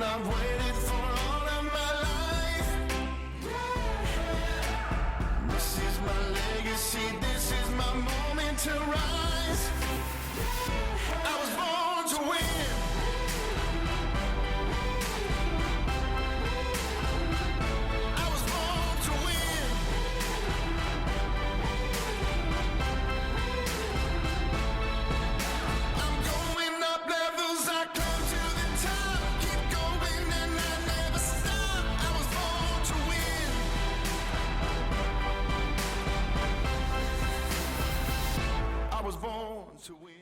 I've waited for all of my life. This is my legacy, this is my moment to rise. I was born to win. I was born to win. I'm going up levels, I come to the top. Keep going and I never stop. I was born to win. I was born to win.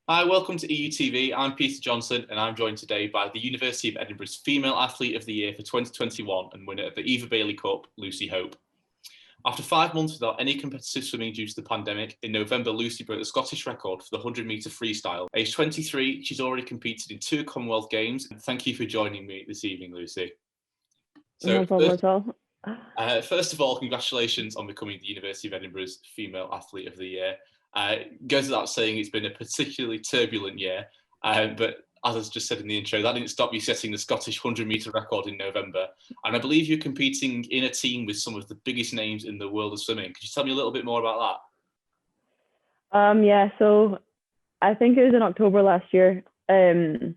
Hi, welcome to EUTV. I'm Peter Johnson and I'm joined today by the University of Edinburgh's Female Athlete of the Year for 2021 and winner of the Eva Bailey Cup, Lucy Hope. After 5 months without any competitive swimming due to the pandemic, in November Lucy broke the Scottish record for the 100-metre freestyle. Aged 23, she's already competed in 2 Commonwealth Games. And thank you for joining me this evening, Lucy. No problem at all. First of all, congratulations on becoming the University of Edinburgh's Female Athlete of the Year. Goes without saying it's been a particularly turbulent year, but as I just said in the intro, that didn't stop you setting the Scottish 100-metre record in November. And I believe you're competing in a team with some of the biggest names in the world of swimming. Could you tell me a little bit more about that? Yeah, so I think it was in October last year. I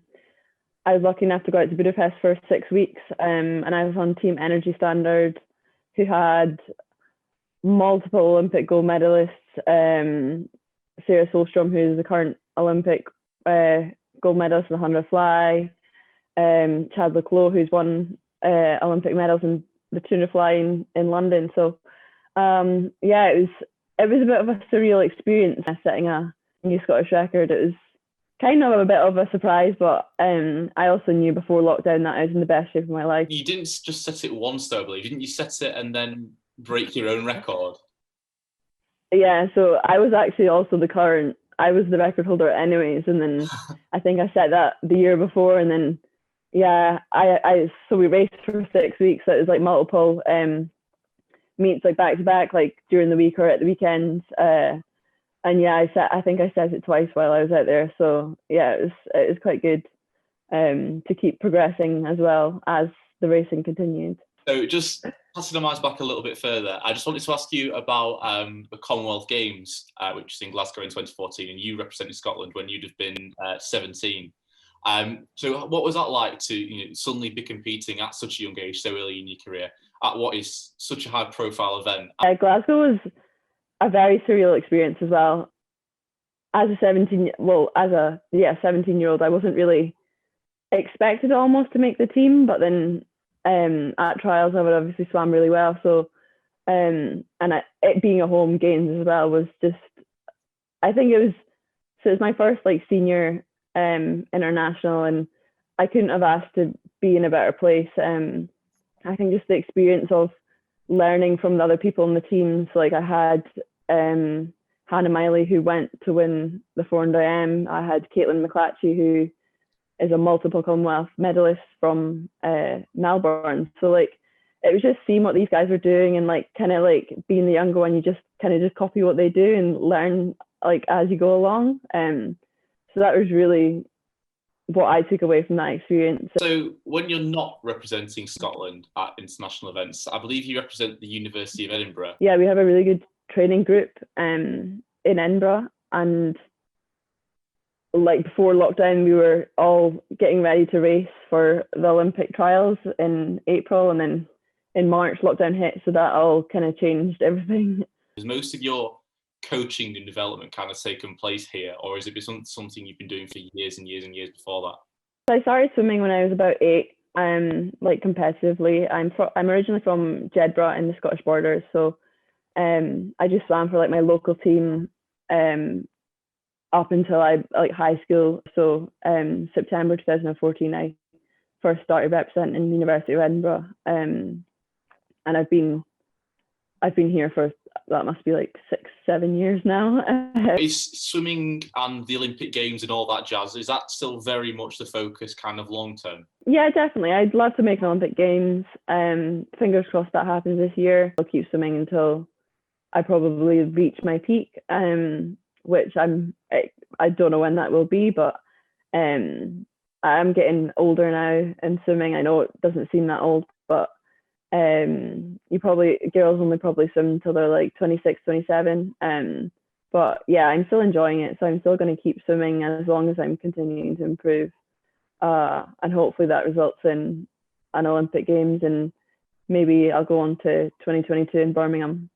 was lucky enough to go out to Budapest for 6 weeks, and I was on Team Energy Standard, who had multiple Olympic gold medalists. Sarah Solstrom, who's the current Olympic gold medalist in the 100 fly. Chad Leclos, who's won Olympic medals in the 200 fly in London. So yeah, it was a bit of a surreal experience setting a new Scottish record. It was kind of a bit of a surprise, but I also knew before lockdown that I was in the best shape of my life. You didn't just set it once, though, I believe. Didn't you set it and then break your own record? Yeah, so I was actually also I was the record holder anyways, and then I think I set that the year before, and then yeah, so we raced for 6 weeks. So it was like multiple meets, like back to back, like during the week or at the weekends. And yeah, I think I set it twice while I was out there. So yeah, it was quite good to keep progressing as well as the racing continued. So just passing the minds back a little bit further, I just wanted to ask you about the Commonwealth Games, which was in Glasgow in 2014, and you represented Scotland when you'd have been 17. So what was that like to suddenly be competing at such a young age, so early in your career, at what is such a high-profile event? Glasgow was a very surreal experience as well. As a 17-year-old, I wasn't really expected almost to make the team, but then at trials I would obviously swam really well, so it being a home games as well was just, I think it was my first like senior international, and I couldn't have asked to be in a better place. I think just the experience of learning from the other people in the team. So like I had Hannah Miley, who went to win the 400 IM. I had Caitlin McClatchy, who is a multiple Commonwealth medalist from Melbourne. So like it was just seeing what these guys were doing, and like kind of like being the younger one, you just kind of just copy what they do and learn like as you go along. So that was really what I took away from that experience. So when you're not representing Scotland at international events, I believe you represent the University of Edinburgh. Yeah, we have a really good training group in Edinburgh, and like before lockdown we were all getting ready to race for the Olympic trials in April, and then in March lockdown hit, so that all kind of changed everything. Has most of your coaching and development kind of taken place here, or has it been something you've been doing for years and years and years before that? So I started swimming when I was about 8, like competitively. I'm originally from Jedburgh in the Scottish borders, so I just swam for like my local team up until I like high school. So September 2014 I first started representing the University of Edinburgh, and I've been here for, that must be like 6-7 years now. Is swimming and the Olympic Games and all that jazz, is that still very much the focus kind of long term? Yeah, definitely. I'd love to make an Olympic Games. Fingers crossed that happens this year. I'll keep swimming until I probably reach my peak, which I don't know when that will be, but I'm getting older now in swimming. I know it doesn't seem that old, but girls only probably swim until they're like 26, 27. But yeah, I'm still enjoying it. So I'm still going to keep swimming as long as I'm continuing to improve. And hopefully that results in an Olympic Games, and maybe I'll go on to 2022 in Birmingham.